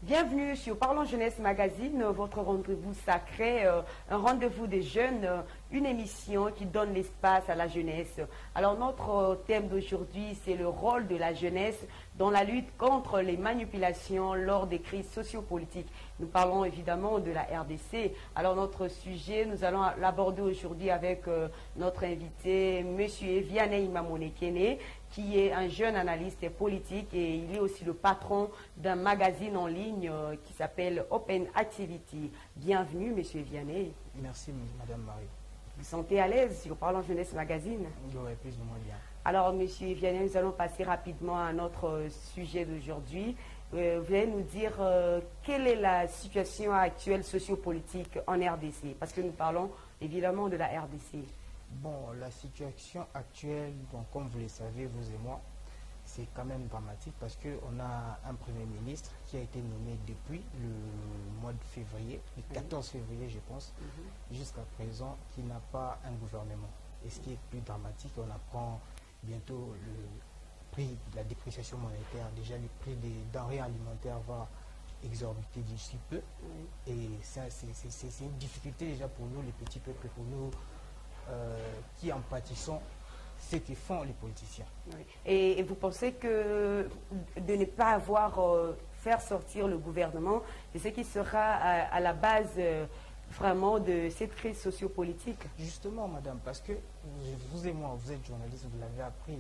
Bienvenue sur Parlons Jeunesse Magazine, votre rendez-vous sacré, un rendez-vous des jeunes, une émission qui donne l'espace à la jeunesse. Alors notre thème d'aujourd'hui, c'est le rôle de la jeunesse dans la lutte contre les manipulations lors des crises sociopolitiques. Nous parlons évidemment de la RDC. Alors notre sujet, nous allons l'aborder aujourd'hui avec notre invité, M. Vianney Mamonekene, qui est un jeune analyste politique et il est aussi le patron d'un magazine en ligne qui s'appelle Open Activity. Bienvenue, M. Vianney. Merci, Madame Marie. Vous vous sentez à l'aise sur Parlons Jeunesse Magazine? Oui, plus ou moins bien. Alors, M. Vianney, nous allons passer rapidement à notre sujet d'aujourd'hui. Vous allez nous dire quelle est la situation actuelle sociopolitique en RDC, parce que nous parlons évidemment de la RDC. Bon, la situation actuelle, bon, comme vous le savez, vous et moi, c'est quand même dramatique parce qu'on a un Premier ministre qui a été nommé depuis le mois de février, le 14 février je pense, jusqu'à présent, qui n'a pas un gouvernement. Et ce qui est plus dramatique, on apprend bientôt le prix de la dépréciation monétaire. Déjà, le prix des denrées alimentaires va exorbiter d'ici peu. Et c'est une difficulté déjà pour nous, les petits peuples, pour nous, qui en pâtissons ce que font les politiciens. Oui. Et vous pensez que de ne pas avoir faire sortir le gouvernement, c'est ce qui sera à la base vraiment de cette crise sociopolitique? Justement, madame, parce que vous et moi, vous êtes journaliste, vous l'avez appris,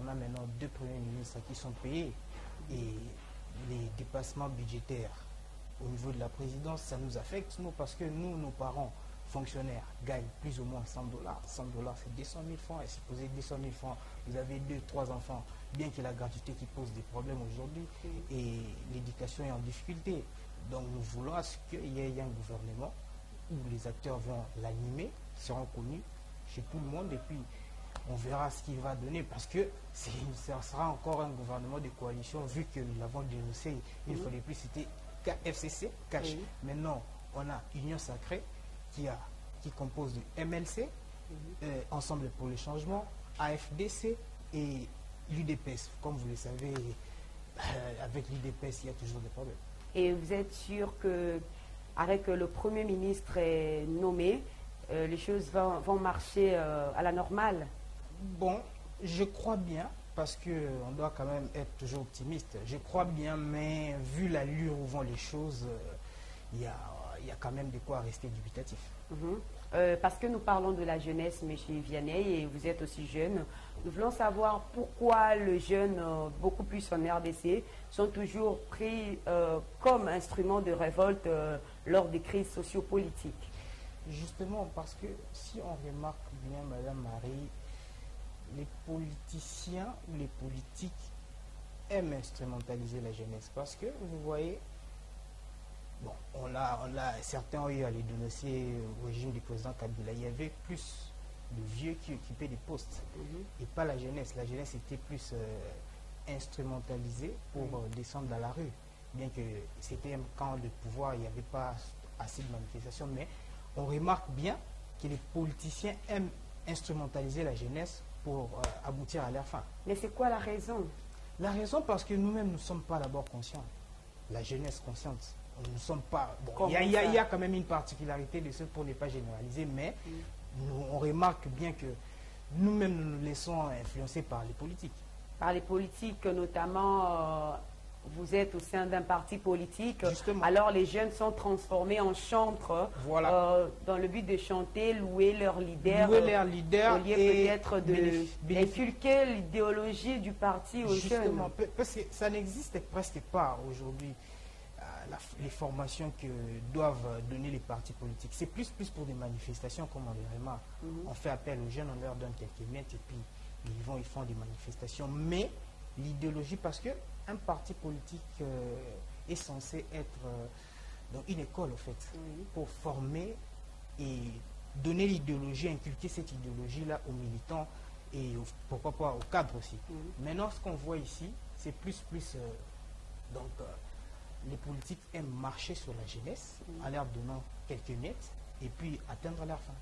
on a maintenant 2 premiers ministres qui sont payés et les dépassements budgétaires au niveau de la présidence, ça nous affecte, nous, parce que nous, nos parents, fonctionnaires gagnent plus ou moins 100 dollars. 100 dollars, c'est 200 000 francs. Et supposez 200 000 francs, vous avez 2, 3 enfants, bien que la gratuité qui pose des problèmes aujourd'hui et l'éducation est en difficulté. Donc nous voulons à ce qu'il y ait un gouvernement où les acteurs vont l'animer, seront connus chez tout le monde et puis on verra ce qu'il va donner parce que ça sera encore un gouvernement de coalition vu que nous l'avons dénoncé. Il ne fallait plus citer FCC, Cash. Maintenant, on a Union Sacrée qui compose de MLC, Ensemble pour le changement, AFDC et l'UDPS. Comme vous le savez, avec l'UDPS, il y a toujours des problèmes. Et vous êtes sûr que avec le Premier ministre est nommé, les choses vont marcher à la normale? Bon, je crois bien, parce qu'on doit quand même être toujours optimiste. Je crois bien, mais vu l'allure où vont les choses, il y a quand même de quoi rester dubitatif. Parce que nous parlons de la jeunesse, M. Vianney, et vous êtes aussi jeune, nous voulons savoir pourquoi les jeunes, beaucoup plus en RDC, sont toujours pris comme instrument de révolte lors des crises sociopolitiques. Justement, parce que si on remarque bien, Madame Marie, les politiciens ou les politiques aiment instrumentaliser la jeunesse. Parce que, vous voyez, bon, certains ont eu à les dénoncer au régime du président Kabila. Il y avait plus de vieux qui occupaient des postes et pas la jeunesse. La jeunesse était plus instrumentalisée pour descendre dans la rue. Bien que c'était un camp de pouvoir, il n'y avait pas assez de manifestations. Mais on remarque bien que les politiciens aiment instrumentaliser la jeunesse pour aboutir à leur fin. Mais c'est quoi la raison? La raison, parce que nous-mêmes, nous ne sommes pas d'abord conscients. La jeunesse consciente. Nous ne sommes pas... Bon, il y a quand même une particularité de ce pour ne pas généraliser, mais on remarque bien que nous-mêmes nous nous laissons influencer par les politiques. Par les politiques, notamment, vous êtes au sein d'un parti politique. Justement. Alors les jeunes sont transformés en chantres dans le but de chanter, louer leur leader. Louer leur leader. Au lieu peut-être d'inculquer l'idéologie du parti aux jeunes. Parce que ça n'existe presque pas aujourd'hui. Les formations que doivent donner les partis politiques. C'est plus pour des manifestations comme on les remarque. On fait appel aux jeunes, on leur donne quelques mètres et puis ils font des manifestations. Mais l'idéologie, parce qu'un parti politique est censé être dans une école, en fait, pour former et donner l'idéologie, inculquer cette idéologie-là aux militants et pourquoi pas aux cadres aussi. Maintenant, ce qu'on voit ici, c'est plus les politiques aiment marcher sur la jeunesse en leur donnant quelques miettes et puis atteindre leur fin.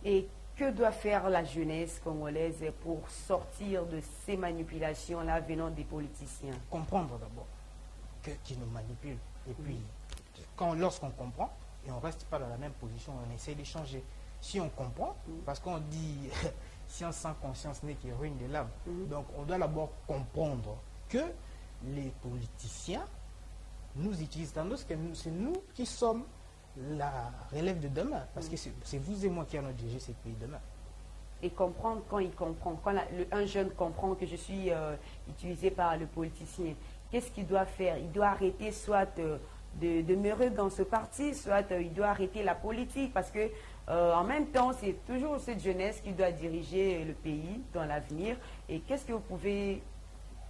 Et que doit faire la jeunesse congolaise pour sortir de ces manipulations-là venant des politiciens? Comprendre d'abord qu'ils nous manipulent. Et puis, lorsqu'on comprend, et on ne reste pas dans la même position, on essaie d'échanger. Si on comprend, parce qu'on dit science sans conscience n'est que ruine de l'âme. Donc on doit d'abord comprendre que les politiciens nous utilisent, tandis que c'est nous qui sommes la relève de demain, parce que c'est vous et moi qui allons diriger ce pays demain. Et comprendre quand il comprend, quand un jeune comprend que je suis utilisé par le politicien, qu'est-ce qu'il doit faire? Il doit arrêter soit de demeurer dans ce parti, soit il doit arrêter la politique, parce que en même temps, c'est toujours cette jeunesse qui doit diriger le pays dans l'avenir. Et qu'est-ce que vous pouvez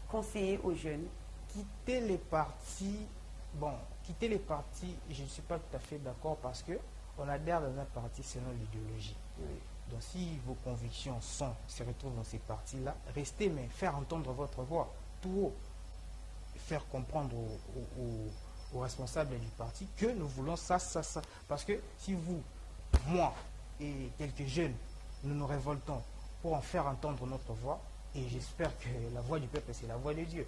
conseiller aux jeunes? Quitter les partis, quitter les partis, je ne suis pas tout à fait d'accord parce qu'on adhère dans un parti selon l'idéologie. Donc si vos convictions se retrouvent dans ces partis-là, restez, mais faire entendre votre voix tout haut. Faire comprendre aux responsables du parti que nous voulons ça, ça, ça. Parce que si vous, moi et quelques jeunes, nous nous révoltons pour en faire entendre notre voix, et j'espère que la voix du peuple, c'est la voix de Dieu,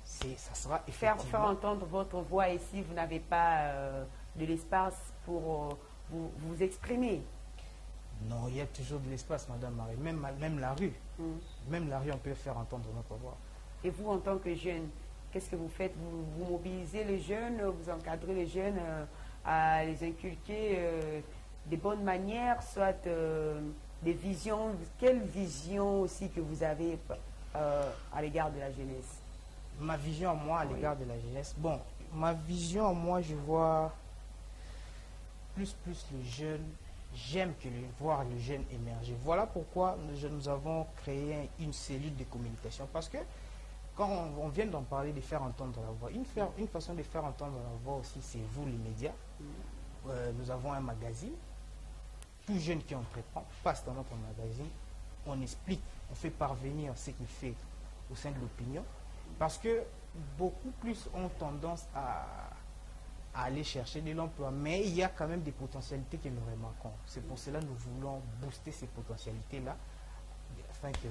ça sera effectivement... Faire entendre votre voix, et si vous n'avez pas de l'espace pour vous exprimer. Non, il y a toujours de l'espace, Madame Marie, même la rue. Même la rue, on peut faire entendre notre voix. Et vous, en tant que jeune, qu'est-ce que vous faites? Vous mobilisez les jeunes, vous encadrez les jeunes à les inculquer des bonnes manières, soit des visions. Quelle vision aussi que vous avez à l'égard de la jeunesse? Ma vision à moi à l'égard de la jeunesse, ma vision à moi, je vois plus le jeune. J'aime voir le jeune émerger. Voilà pourquoi nous avons créé une cellule de communication. Parce que quand on vient d'en parler, de faire entendre la voix, une façon de faire entendre la voix aussi, c'est vous les médias. Nous avons un magazine. Tout jeune qui entreprend passe dans notre magazine. On explique, on fait parvenir ce qu'il fait au sein de l'opinion. Parce que beaucoup plus ont tendance à aller chercher de l'emploi. Mais il y a quand même des potentialités que nous remarquons. C'est pour cela que nous voulons booster ces potentialités-là. Afin que,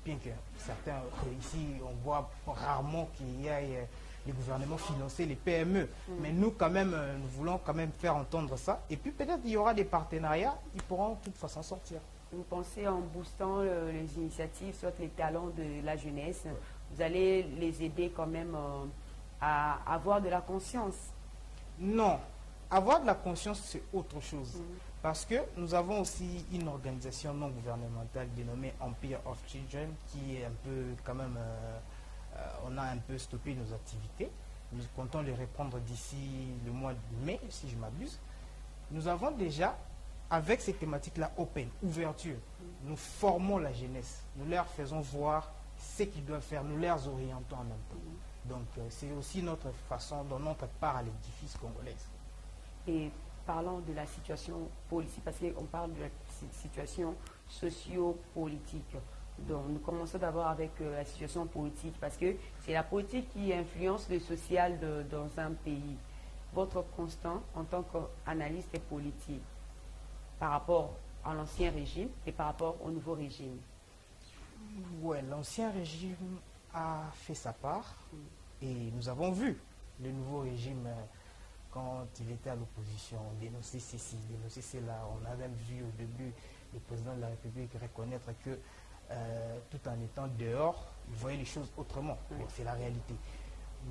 bien que certains, ici, on voit rarement qu'il y ait les gouvernements financer les PME. Mais nous, quand même, nous voulons quand même faire entendre ça. Et puis peut-être il y aura des partenariats, ils pourront de toute façon sortir. Vous pensez en boostant les initiatives, soit les talents de la jeunesse, vous allez les aider quand même à avoir de la conscience? Non. Avoir de la conscience, c'est autre chose. Parce que nous avons aussi une organisation non gouvernementale dénommée Empire of Children qui est un peu quand même... on a un peu stoppé nos activités. Nous comptons les reprendre d'ici le mois de mai, si je m'abuse. Nous avons déjà, avec ces thématiques-là, open, ouverture, nous formons la jeunesse. Nous leur faisons voir ce qu'ils doivent faire, nous leur orientons en même temps. Donc c'est aussi notre façon, dans notre part à l'édifice congolais. Et parlons de la situation politique, parce qu'on parle de la situation socio-politique. Donc nous commençons d'abord avec la situation politique, parce que c'est la politique qui influence le social dans un pays. Votre constat en tant qu'analyste politique par rapport à l'ancien régime et par rapport au nouveau régime? Ouais, l'ancien régime a fait sa part et nous avons vu le nouveau régime quand il était à l'opposition dénoncer ceci, dénoncer cela. On a même vu au début le président de la République reconnaître que tout en étant dehors, il voyait les choses autrement. Bon, c'est la réalité.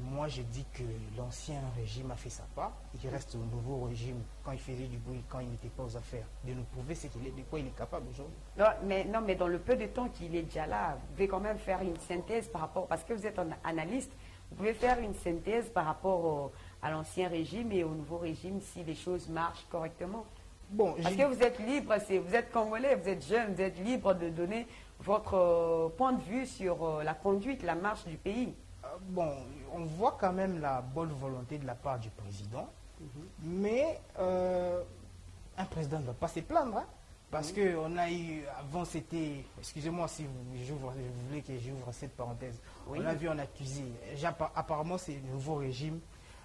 Moi, je dis que l'ancien régime a fait sa part et qu'il reste au nouveau régime quand il faisait du bruit, quand il n'était pas aux affaires, de nous prouver de quoi il est capable aujourd'hui. Non, mais dans le peu de temps qu'il est déjà là, vous pouvez quand même faire une synthèse par rapport, parce que vous êtes un analyste, vous pouvez faire une synthèse par rapport à l'ancien régime et au nouveau régime si les choses marchent correctement. Bon, parce que vous êtes libre, vous êtes congolais, vous êtes jeune, vous êtes libre de donner votre point de vue sur la conduite, la marche du pays. Bon, on voit quand même la bonne volonté de la part du président, mais un président ne va pas se plaindre, hein, parce qu'on a eu, avant c'était, excusez-moi si vous voulez que j'ouvre cette parenthèse, on a vu, on accusé, apparemment c'est le nouveau régime,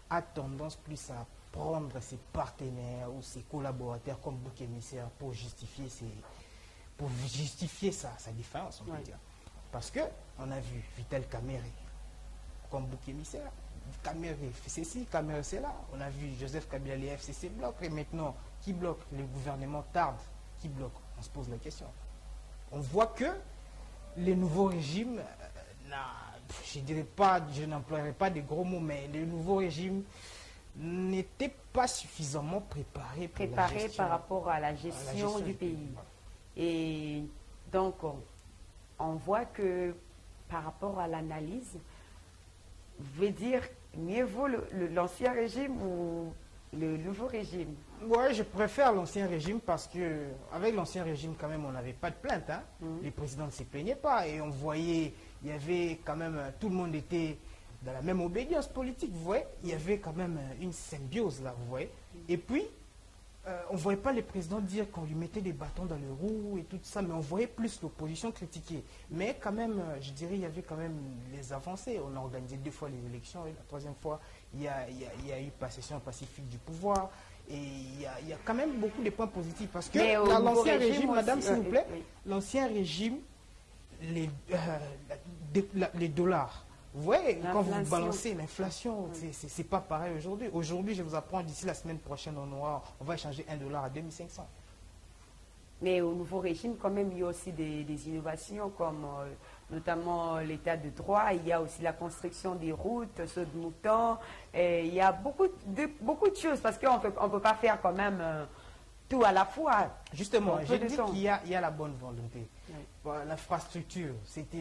a tendance plus à prendre ses partenaires ou ses collaborateurs comme bouc émissaire pour justifier sa défense, on peut dire. Parce que on a vu Vital Kamerhe comme bouc émissaire. Kamerhe fait ceci, Kamerhe c'est là. On a vu Joseph Kabila, les FCC bloquent. Et maintenant, qui bloque? Le gouvernement tarde. Qui bloque? On se pose la question. On voit que les nouveaux régimes, je dirais pas, je n'emploierai pas de gros mots, mais les nouveaux régimes n'étaient pas suffisamment préparés par rapport à la gestion du pays. Et donc, on voit que par rapport à l'analyse, vous voulez dire mieux vaut l'ancien régime ou le nouveau régime? Ouais, je préfère l'ancien régime parce que avec l'ancien régime, quand même, on n'avait pas de plainte. Hein. Les présidents ne se plaignaient pas et on voyait, il y avait quand même, tout le monde était dans la même obédience politique, vous voyez. Il y avait quand même une symbiose là, vous voyez. Et puis, on ne voyait pas les présidents dire qu'on lui mettait des bâtons dans les roues et tout ça, mais on voyait plus l'opposition critiquer. Mais quand même, je dirais, il y avait quand même les avancées. On a organisé 2 fois les élections et la 3e fois, il y a eu possession pacifique du pouvoir. Et il y a quand même beaucoup de points positifs. Parce que l'ancien régime, madame, s'il vous plaît, l'ancien régime, les dollars, vous voyez, quand vous balancez l'inflation, c'est pas pareil aujourd'hui. Aujourd'hui, je vous apprends, d'ici la semaine prochaine, on va échanger $1 à 2500. Mais au nouveau régime, quand même, il y a aussi des innovations, comme notamment l'état de droit. Il y a aussi la construction des routes, saut de moutons. Il y a beaucoup de choses, parce qu'on ne peut pas faire quand même tout à la fois. Justement, j'ai dit qu'il y a la bonne volonté. Oui. L'infrastructure, c'était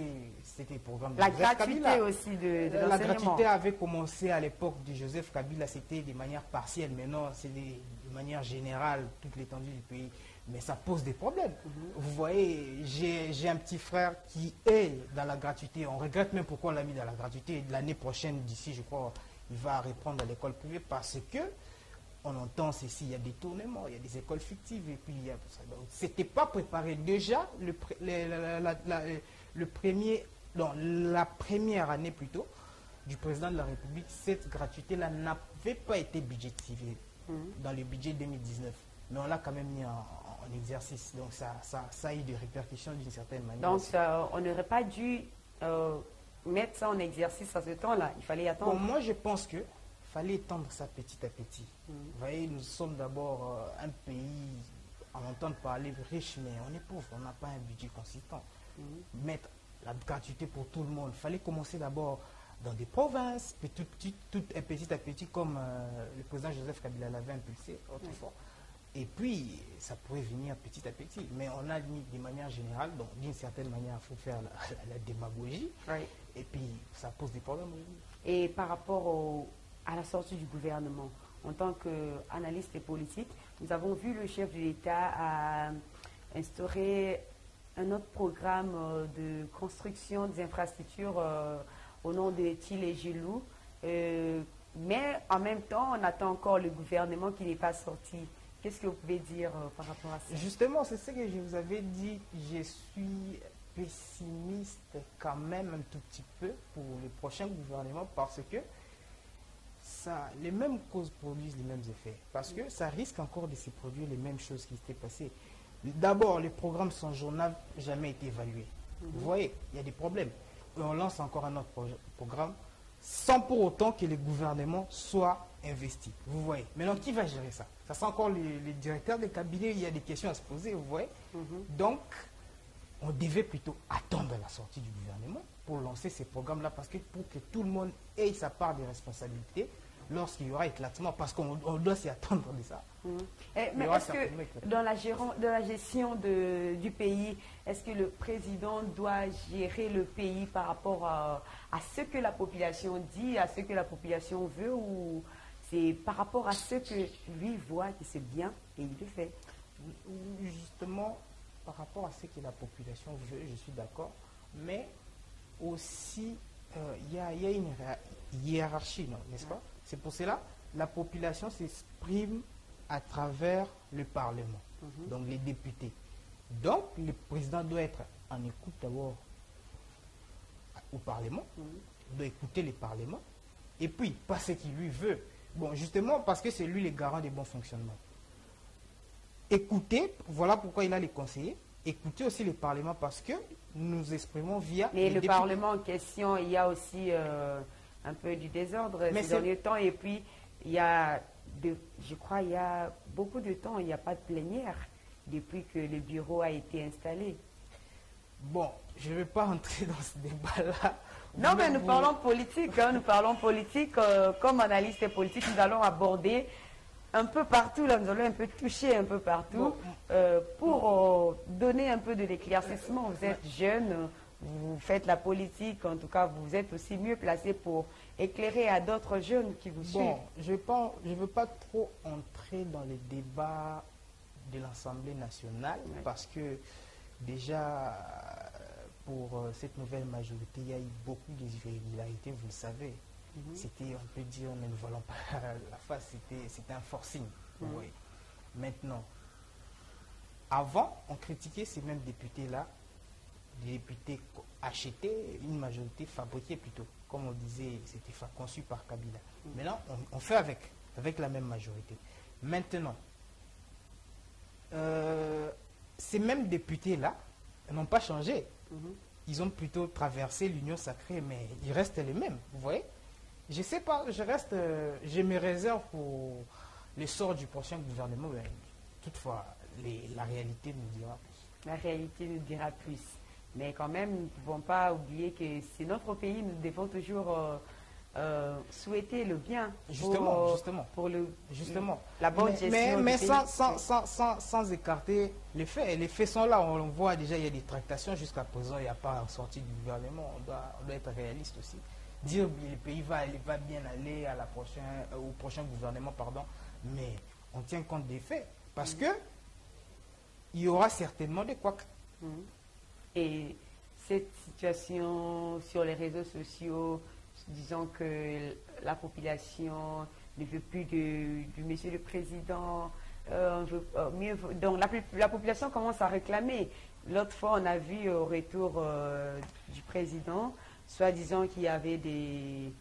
le programme de Joseph Kabila. La gratuité aussi de l'enseignement. La gratuité avait commencé à l'époque de Joseph Kabila, c'était de manière partielle. Maintenant, c'est de manière générale, toute l'étendue du pays. Mais ça pose des problèmes. Vous voyez, j'ai un petit frère qui est dans la gratuité. On regrette même pourquoi on l'a mis dans la gratuité. L'année prochaine, d'ici, je crois, il va reprendre à l'école privée parce que on entend ceci, il y a des tournements, il y a des écoles fictives, et puis il y a tout ça. C'était pas préparé. Déjà, la première année plutôt du président de la République, cette gratuité-là n'avait pas été budgétisée dans le budget 2019. Mais on l'a quand même mis en exercice. Donc ça a eu des répercussions d'une certaine manière. Donc on n'aurait pas dû mettre ça en exercice à ce temps-là. Il fallait attendre. Bon, moi, je pense que fallait étendre ça petit à petit. Vous voyez, nous sommes d'abord un pays, on entend parler riche, mais on est pauvre, on n'a pas un budget consistant. Mettre la gratuité pour tout le monde, il fallait commencer d'abord dans des provinces, puis petit à petit, comme le président Joseph Kabila l'avait impulsé autrefois. Et puis, ça pourrait venir petit à petit. Mais on a mis de manière générale, donc d'une certaine manière, il faut faire la démagogie. Et puis, ça pose des problèmes. Et par rapport à la sortie du gouvernement, en tant qu'analyste politique, nous avons vu le chef de l'État instaurer un autre programme de construction des infrastructures au nom de Thiel et Gilou. Mais en même temps, on attend encore le gouvernement qui n'est pas sorti. Qu'est-ce que vous pouvez dire par rapport à ça? Justement, c'est ce que je vous avais dit. Je suis pessimiste quand même un tout petit peu pour le prochain gouvernement parce que les mêmes causes produisent les mêmes effets. Parce que ça risque encore de se produire les mêmes choses qui s'étaient passées. D'abord, les programmes sans jour n'ont jamais été évalués. Vous voyez, il y a des problèmes. Et on lance encore un autre programme sans pour autant que le gouvernement soit investi. Vous voyez. Maintenant, qui va gérer ça? Ça sent encore les directeurs des cabinets, il y a des questions à se poser, vous voyez. Donc, on devait plutôt attendre la sortie du gouvernement pour lancer ces programmes-là, parce que pour que tout le monde ait sa part de responsabilité lorsqu'il y aura éclatement, parce qu'on doit s'y attendre de ça. Mais est-ce que dans la gestion du pays, est-ce que le président doit gérer le pays par rapport à ce que la population dit, à ce que la population veut, ou c'est par rapport à ce que lui voit que c'est bien et il le fait? Justement, par rapport à ce que la population veut, je suis d'accord, mais aussi il y a une hiérarchie, n'est-ce pas? C'est pour cela la population s'exprime à travers le Parlement, donc les députés. Donc, le président doit être en écoute d'abord au Parlement, doit écouter le Parlement, et puis, pas ce qu'il lui veut, Bon, justement, parce que c'est lui le garant des bons fonctionnements. Écoutez, voilà pourquoi il a les conseillers. Écoutez aussi le Parlement parce que nous exprimons via... Mais le Parlement en question, il y a aussi un peu du désordre ces derniers temps. Et puis, il y a, je crois, il y a beaucoup de temps, il n'y a pas de plénière depuis que le bureau a été installé. Bon, je ne vais pas entrer dans ce débat-là. Non, mais nous parlons politique. Hein, nous parlons politique. Comme analyste politique, nous allons aborder un peu partout, là, nous allons un peu toucher un peu partout pour donner un peu de l'éclaircissement. Vous êtes jeune, vous faites la politique, en tout cas, vous êtes aussi mieux placé pour éclairer à d'autres jeunes qui vous suivent. Bon, je ne veux pas trop entrer dans les débats de l'Assemblée nationale parce que déjà, pour cette nouvelle majorité, il y a eu beaucoup d'irrégularités, vous le savez. C'était, on peut dire, ne nous voilons pas la face, c'était un forcing. Oui. Maintenant, avant, on critiquait ces mêmes députés-là, des députés achetés, une majorité fabriquée plutôt. Comme on disait, c'était conçu par Kabila. Maintenant, on fait avec la même majorité. Maintenant, ces mêmes députés-là n'ont pas changé. Ils ont plutôt traversé l'union sacrée, mais ils restent les mêmes, vous voyez. Je ne sais pas, je me réserve pour le sort du prochain gouvernement, mais toutefois, la réalité nous dira plus. La réalité nous dira plus. Mais quand même, nous ne pouvons pas oublier que c'est notre pays, nous devons toujours souhaiter le bien. Justement. La bonne gestion. Mais sans écarter les faits. Les faits sont là, on voit déjà, il y a des tractations. Jusqu'à présent, il n'y a pas sorti du gouvernement. On doit être réaliste aussi. Dire que le pays va bien aller au prochain gouvernement, pardon, mais on tient compte des faits. Parce que il y aura certainement des couacs. Et cette situation sur les réseaux sociaux, disons que la population ne veut plus du monsieur le président, donc la population commence à réclamer. L'autre fois, on a vu au retour du président, soi-disant qu'il y avait des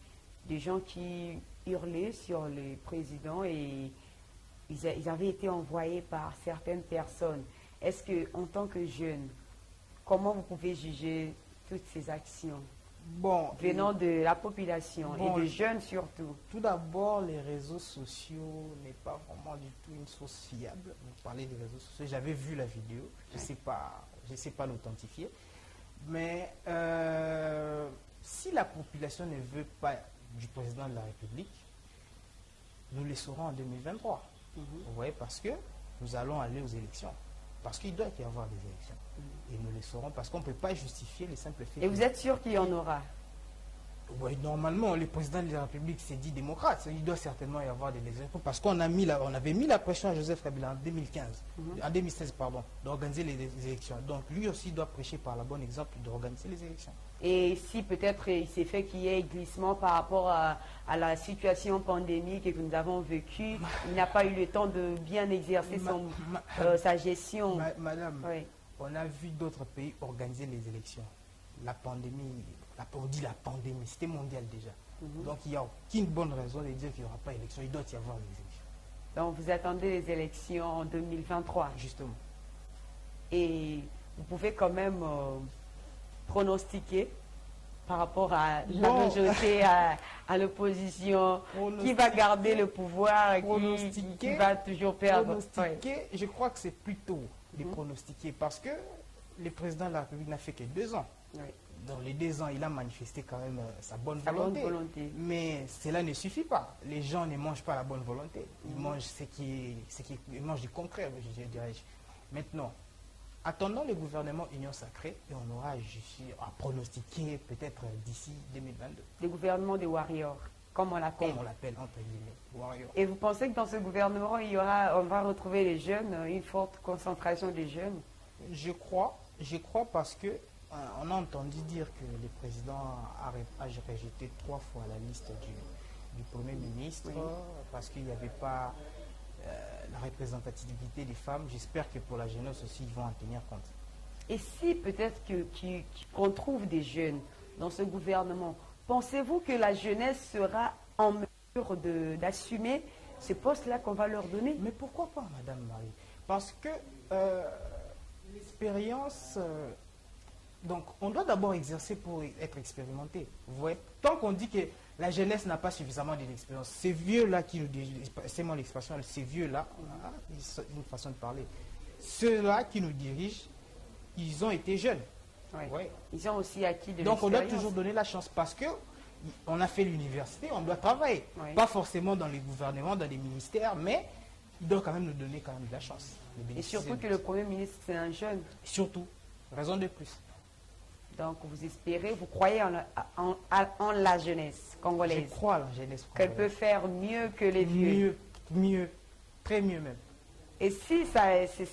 gens qui hurlaient sur le président et ils avaient été envoyés par certaines personnes. Est-ce que, en tant que jeune, comment vous pouvez juger toutes ces actions venant de la population et des jeunes surtout? Tout d'abord, les réseaux sociaux n'est pas vraiment du tout une source fiable. Vous parlez des réseaux sociaux, j'avais vu la vidéo, je ne sais pas l'authentifier. Mais si la population ne veut pas du président de la République, nous le saurons en 2023. Vous voyez, parce que nous allons aller aux élections. Parce qu'il doit y avoir des élections. Et nous les saurons parce qu'on ne peut pas justifier les simples faits. Et vous êtes sûr qu'il y en aura? Oui, normalement, le président de la République s'est dit démocrate. Il doit certainement y avoir des élections. Parce qu'on avait mis la pression à Joseph Kabila en 2016, d'organiser les élections. Donc lui aussi doit prêcher par le bon exemple d'organiser les élections. Et si peut-être il s'est fait qu'il y ait glissement par rapport à la situation pandémique que nous avons vécue, il n'a pas eu le temps de bien exercer sa gestion. Madame, on a vu d'autres pays organiser les élections. La pandémie, on dit la pandémie, c'était mondial déjà. Donc il n'y a aucune bonne raison de dire qu'il n'y aura pas d'élection. Il doit y avoir des élections. Donc vous attendez les élections en 2023? Justement. Et vous pouvez quand même pronostiquer par rapport à la majorité, à l'opposition, qui va garder le pouvoir, qui va toujours perdre. Pronostiquer, je crois que c'est plutôt de pronostiquer parce que le président de la République n'a fait que 2 ans. Dans les 2 ans, il a manifesté quand même sa bonne volonté. Mais cela ne suffit pas. Les gens ne mangent pas la bonne volonté. Ils mangent ils mangent du concret, je dirais. Maintenant, attendons le gouvernement Union Sacrée et on aura à pronostiquer peut-être d'ici 2022. Le gouvernement des warriors, comme on l'appelle. Comme on l'appelle, entre guillemets, warriors. Et vous pensez que dans ce gouvernement, on va retrouver les jeunes, une forte concentration des jeunes? Je crois parce que on a entendu dire que le président a rejeté 3 fois la liste du Premier ministre parce qu'il n'y avait pas la représentativité des femmes. J'espère que pour la jeunesse aussi, ils vont en tenir compte. Et si peut-être qu'on trouve des jeunes dans ce gouvernement, pensez-vous que la jeunesse sera en mesure d'assumer ce poste-là qu'on va leur donner. Mais pourquoi pas, Madame Marie? Parce que l'expérience... donc, on doit d'abord exercer pour être expérimenté. Vous voyez, tant qu'on dit que la jeunesse n'a pas suffisamment d'expérience, ces vieux-là qui nous dirigent, c'est mon expression, ces vieux-là, une façon de parler, ceux-là qui nous dirigent, ils ont été jeunes. Oui. Ouais. Ils ont aussi acquis de Donc, on doit l'expérience. toujours donner la chance parce que on a fait l'université, on doit travailler. Oui. Pas forcément dans les gouvernements, dans les ministères, mais ils doivent quand même nous donner quand même de la chance. Et surtout que le Premier ministre, c'est un jeune. Surtout, raison de plus. Donc, vous espérez, vous croyez en la jeunesse congolaise. Je crois à la jeunesse Qu'elle congolaise. peut faire mieux que les vieux. Mieux, très mieux même. Et si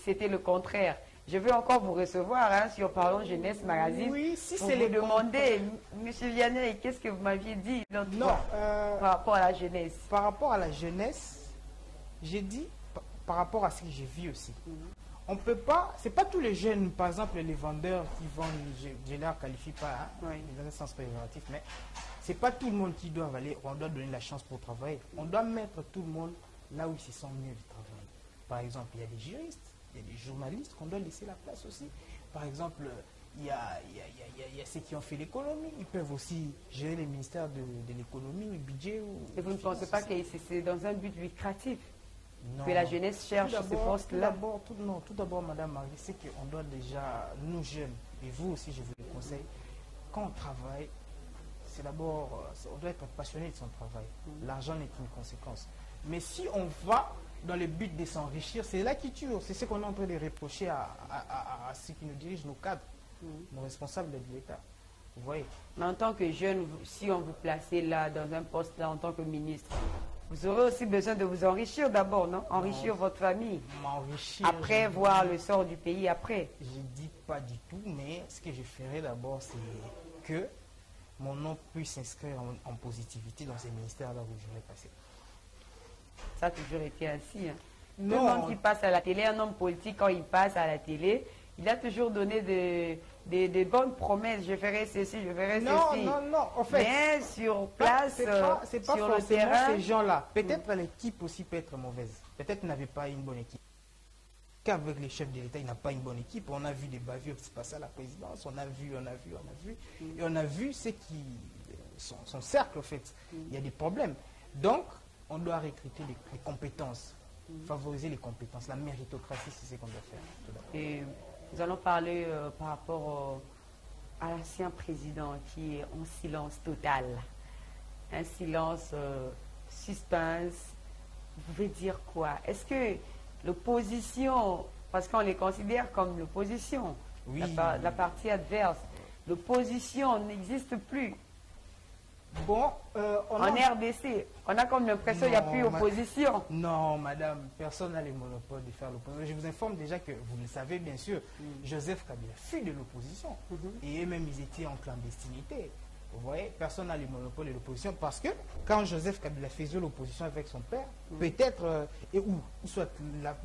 c'était le contraire, je veux encore vous recevoir hein, sur Parlons Jeunesse Magazine. Oui, si pour c'est vous les demander, M. Vianney, qu'est-ce que vous m'aviez dit l'autre fois par rapport à la jeunesse? Par rapport à la jeunesse, j'ai dit par rapport à ce que j'ai vu aussi. On peut pas, c'est pas tous les jeunes, par exemple les vendeurs qui vendent, je ne les qualifie pas, hein, Oui. dans un sens péjoratif, mais c'est pas tout le monde qui doit aller, on doit donner la chance pour travailler. On doit mettre tout le monde là où ils se sentent mieux de travailler. Par exemple, il y a des juristes, il y a des journalistes qu'on doit laisser la place aussi. Par exemple, il y a ceux qui ont fait l'économie, ils peuvent aussi gérer les ministères de l'économie, le budget. Et vous ne pensez pas que c'est dans un but lucratif Non. que la jeunesse cherche ce poste-là? Tout d'abord, Madame Marie, c'est qu'on doit déjà, nous jeunes, et vous aussi, je vous le conseille, quand on travaille, c'est d'abord, on doit être passionné de son travail. L'argent n'est qu'une conséquence. Mais si on va dans le but de s'enrichir, c'est là qui tue. C'est ce qu'on est en train de reprocher à ceux qui nous dirigent, nos cadres, nos responsables de l'État. Vous voyez? Mais en tant que jeune, si on vous plaçait là, dans un poste là, en tant que ministre, vous aurez aussi besoin de vous enrichir d'abord, non? Enrichir votre famille. M'enrichir. Après, voir le sort du pays après. Je ne dis pas du tout, mais ce que je ferai d'abord, c'est que mon nom puisse s'inscrire en positivité dans ces ministères-là où je vais passer. Ça a toujours été ainsi. Hein. Non. Tout le monde qui passe à la télé, un homme politique, quand il passe à la télé, il a toujours donné des bonnes promesses. Je ferai ceci, je ferai ceci. Non, en fait. Mais sur place, c'est pas sur le forcément terrain, ces gens-là. Peut-être l'équipe aussi peut être mauvaise. Peut-être qu'ils n'avaient pas une bonne équipe. Qu'avec les chefs de l'État, il n'a pas une bonne équipe. On a vu des bavures qui se passaient à la présidence. On a vu. Et on a vu son cercle, en fait. Il y a des problèmes. Donc, on doit recruter les compétences. Favoriser les compétences. La méritocratie, c'est ce qu'on doit faire. Tout d'abord. et nous allons parler par rapport à l'ancien président qui est en silence total. Un silence suspense. Vous pouvez dire quoi? Est-ce que l'opposition, parce qu'on les considère comme l'opposition, Oui. la partie adverse, l'opposition n'existe plus. Bon, En RDC, on a comme l'impression qu'il n'y a Non, plus opposition. Non, madame, personne n'a le monopole de faire l'opposition. Je vous informe déjà que, vous le savez bien sûr, Joseph Kabila fut de l'opposition. Et eux-mêmes, ils étaient en clandestinité. Vous voyez, personne n'a le monopole de l'opposition parce que quand Joseph Kabila faisait l'opposition avec son père, peut-être, ou soit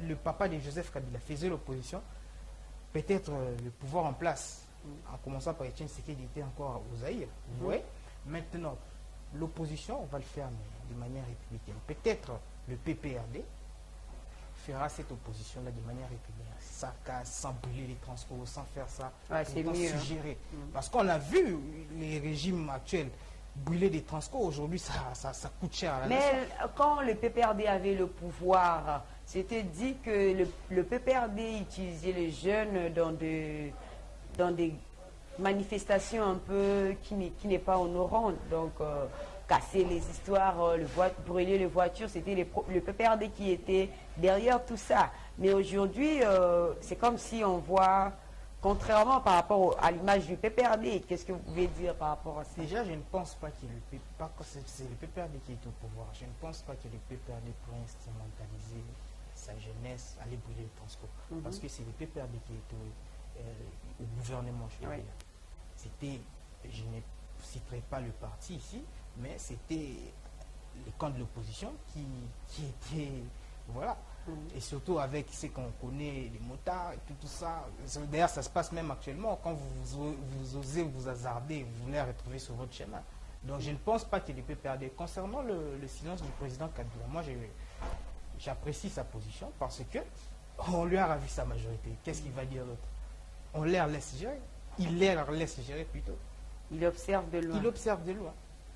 le papa de Joseph Kabila faisait l'opposition, peut-être le pouvoir en place, en commençant par Etienne Tshisekedi, était encore aux Zaïre. Vous voyez? Maintenant, l'opposition, on va le faire mais de manière républicaine. Peut-être le PPRD fera cette opposition-là de manière républicaine. Ça casse, sans brûler les transports, sans faire ça, Ouais, c'est pour mieux, hein. suggérer. Parce qu'on a vu les régimes actuels brûler des transports. Aujourd'hui, ça coûte cher à la nation. Mais quand le PPRD avait le pouvoir, c'était dit que le PPRD utilisait les jeunes dans des manifestations un peu qui n'est pas honorante. Donc, casser les histoires, brûler les voitures, c'était le PPRD qui était derrière tout ça. Mais aujourd'hui, c'est comme si on voit, contrairement par rapport à l'image du PPRD, qu'est-ce que vous pouvez dire par rapport à ça? Déjà, je ne pense pas que c'est le PPRD qui est au pouvoir. Je ne pense pas que le PPRD pourrait instrumentaliser sa jeunesse, aller brûler le transport. Parce que c'est le PPRD qui est au gouvernement, je veux dire. C'était, je ne citerai pas le parti ici, mais c'était les camps de l'opposition qui étaient, voilà. Et surtout avec ce qu'on connaît, les motards et tout ça. D'ailleurs, ça se passe même actuellement. Quand vous osez vous hasarder, vous voulez retrouver sur votre chemin. Donc je ne pense pas qu'il peut perdre. Concernant le silence du président Kabila, moi j'apprécie sa position parce que on lui a ravi sa majorité. Qu'est-ce qu'il va dire d'autre? On l'air laisse gérer. Il l'air laisse gérer plutôt. Il observe de loin. Il observe de loin.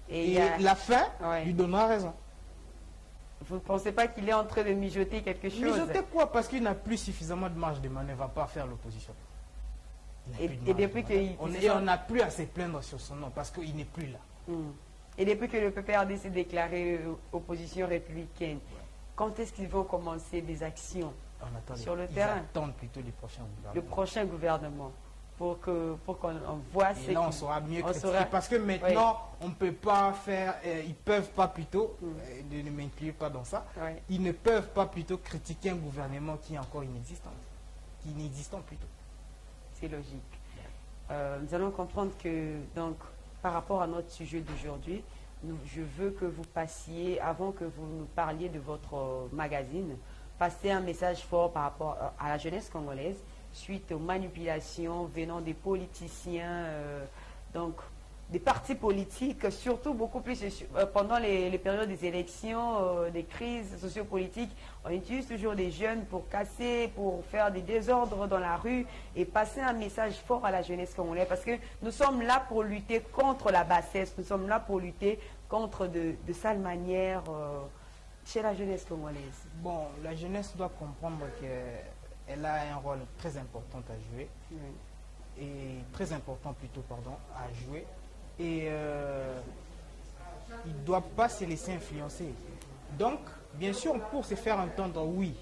Et la fin ouais, lui donnera raison. Vous ne pensez pas qu'il est en train de mijoter quelque chose? Mijoter quoi? Parce qu'il n'a plus suffisamment de marge de manœuvre à part faire l'opposition. Et depuis qu'il... On n'a plus à se plaindre sur son nom parce qu'il n'est plus là. Et depuis que le PPRD s'est déclaré opposition républicaine, quand est-ce qu'ils vont commencer des actions sur le terrain? Ils attendent plutôt les prochains gouvernements. Le prochain gouvernement. Pour qu'on voit ce et là, on saura mieux critiquer. Parce que maintenant, oui, on ne peut pas faire... ils ne peuvent pas plutôt... ne m'incluez pas dans ça. Oui. Ils ne peuvent pas plutôt critiquer un gouvernement qui est encore inexistant. Qui est inexistant plutôt. C'est logique. Nous allons comprendre que, donc, par rapport à notre sujet d'aujourd'hui, je veux que vous passiez, avant que vous nous parliez de votre magazine, passer un message fort par rapport à la jeunesse congolaise, suite aux manipulations venant des politiciens, donc des partis politiques, surtout beaucoup plus pendant les périodes des élections, des crises sociopolitiques. On utilise toujours des jeunes pour casser, pour faire des désordres dans la rue et passer un message fort à la jeunesse congolaise, parce que nous sommes là pour lutter contre la bassesse, nous sommes là pour lutter contre de sales manières chez la jeunesse congolaise. Bon, la jeunesse doit comprendre qu'elle a un rôle très important à jouer, et très important plutôt, pardon, à jouer. Et il ne doit pas se laisser influencer. Donc, bien sûr, pour se faire entendre, oui,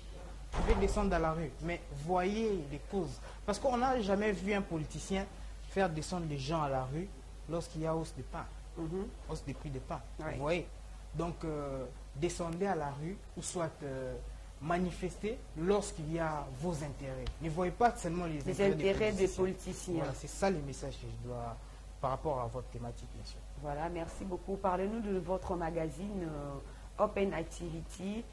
vous pouvez descendre dans la rue, mais voyez les causes. Parce qu'on n'a jamais vu un politicien faire descendre les gens à la rue lorsqu'il y a hausse de pain, hausse des prix de pain. Vous voyez? Donc, descendez à la rue, ou soit manifester lorsqu'il y a vos intérêts. Ne voyez pas seulement les intérêts des politiciens. Voilà, c'est ça les messages que je dois... par rapport à votre thématique, bien sûr. Voilà, merci beaucoup. Parlez-nous de votre magazine Open Activity.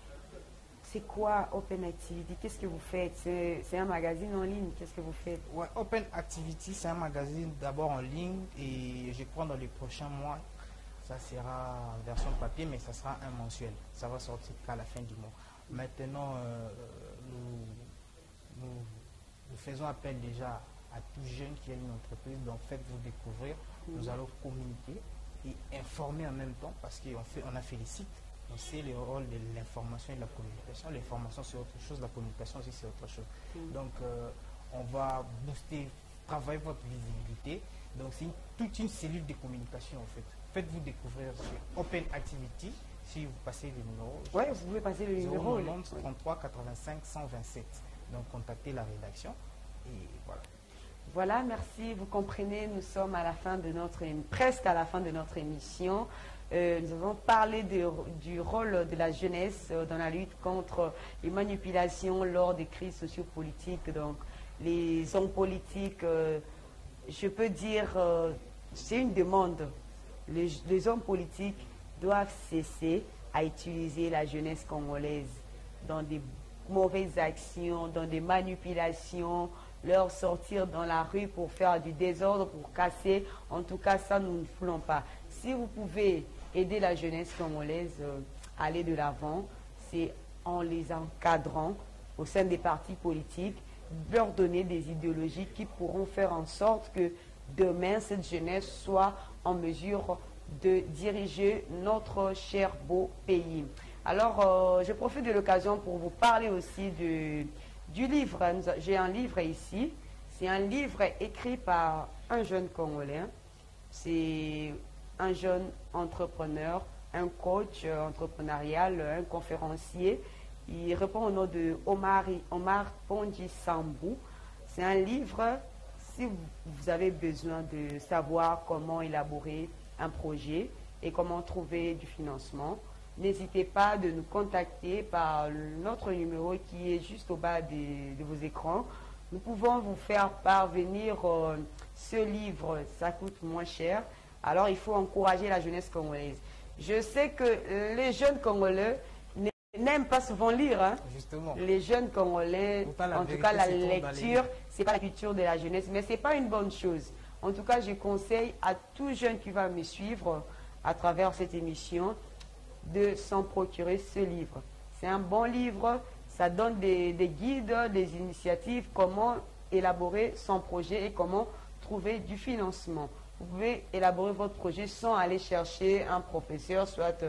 C'est quoi Open Activity? Qu'est-ce que vous faites? C'est un magazine en ligne. Qu'est-ce que vous faites? Ouais, Open Activity, c'est un magazine d'abord en ligne et je crois dans les prochains mois, ça sera en version papier, mais ça sera un mensuel. Ça va sortir qu'à la fin du mois. Maintenant, nous faisons appel déjà à tout jeune qui a une entreprise, donc faites-vous découvrir. Nous allons communiquer et informer en même temps parce qu'on a fait les sites. On sait le rôle de l'information et de la communication. L'information c'est autre chose, la communication aussi c'est autre chose. Donc on va booster, travailler votre visibilité. Donc c'est toute une cellule de communication en fait. Faites-vous découvrir sur Open Activity. Si vous passez le numéro. Oui, vous pouvez passer le numéro. 90 33 85 127. Donc contactez la rédaction et voilà. Voilà, merci. Vous comprenez, nous sommes à la fin de presque à la fin de notre émission. Nous avons parlé du rôle de la jeunesse dans la lutte contre les manipulations lors des crises sociopolitiques. Donc, les hommes politiques, je peux dire, c'est une demande. Les hommes politiques doivent cesser à utiliser la jeunesse congolaise dans des mauvaises actions, dans des manipulations, leur sortir dans la rue pour faire du désordre, pour casser. En tout cas, ça, nous ne voulons pas. Si vous pouvez aider la jeunesse congolaise à aller de l'avant, c'est en les encadrant au sein des partis politiques, leur donner des idéologies qui pourront faire en sorte que demain, cette jeunesse soit en mesure de diriger notre cher beau pays. Alors, je profite de l'occasion pour vous parler aussi du livre. J'ai un livre ici. C'est un livre écrit par un jeune Congolais. C'est un jeune entrepreneur, un coach entrepreneurial, un conférencier. Il répond au nom de Omar Pondi Sambou. C'est un livre, si vous avez besoin de savoir comment élaborer un projet et comment trouver du financement, n'hésitez pas de nous contacter par notre numéro qui est juste au bas de vos écrans. Nous pouvons vous faire parvenir ce livre, ça coûte moins cher. Alors il faut encourager la jeunesse congolaise. Je sais que les jeunes Congolais n'aiment pas souvent lire. Hein. Justement. Les jeunes Congolais, en tout cas la lecture, c'est pas la culture de la jeunesse, mais c'est pas une bonne chose. En tout cas, je conseille à tout jeune qui va me suivre à travers cette émission, de s'en procurer ce livre. C'est un bon livre, ça donne des guides, des initiatives, comment élaborer son projet et comment trouver du financement. Vous pouvez élaborer votre projet sans aller chercher un professeur, soit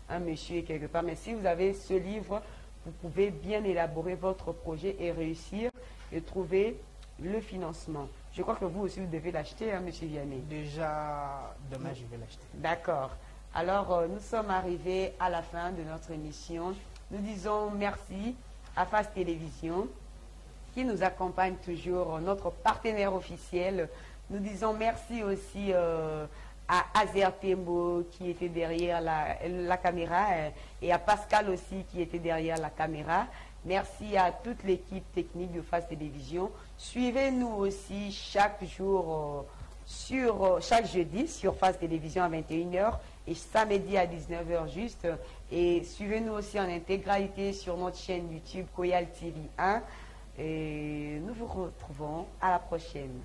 un monsieur quelque part. Mais si vous avez ce livre, vous pouvez bien élaborer votre projet et réussir et trouver le financement. Je crois que vous aussi, vous devez l'acheter, hein, monsieur Vianney. Déjà, demain, je vais l'acheter. D'accord. Alors, nous sommes arrivés à la fin de notre émission. Nous disons merci à FAS Télévision, qui nous accompagne toujours, notre partenaire officiel. Nous disons merci aussi à Azer Tembo qui était derrière la caméra et à Pascal aussi qui était derrière la caméra. Merci à toute l'équipe technique de FAS Télévision. Suivez-nous aussi chaque jour, chaque jeudi sur FAS Télévision à 21 h et samedi à 19 h juste. Et suivez-nous aussi en intégralité sur notre chaîne YouTube Koyal TV 1. Et nous vous retrouvons à la prochaine.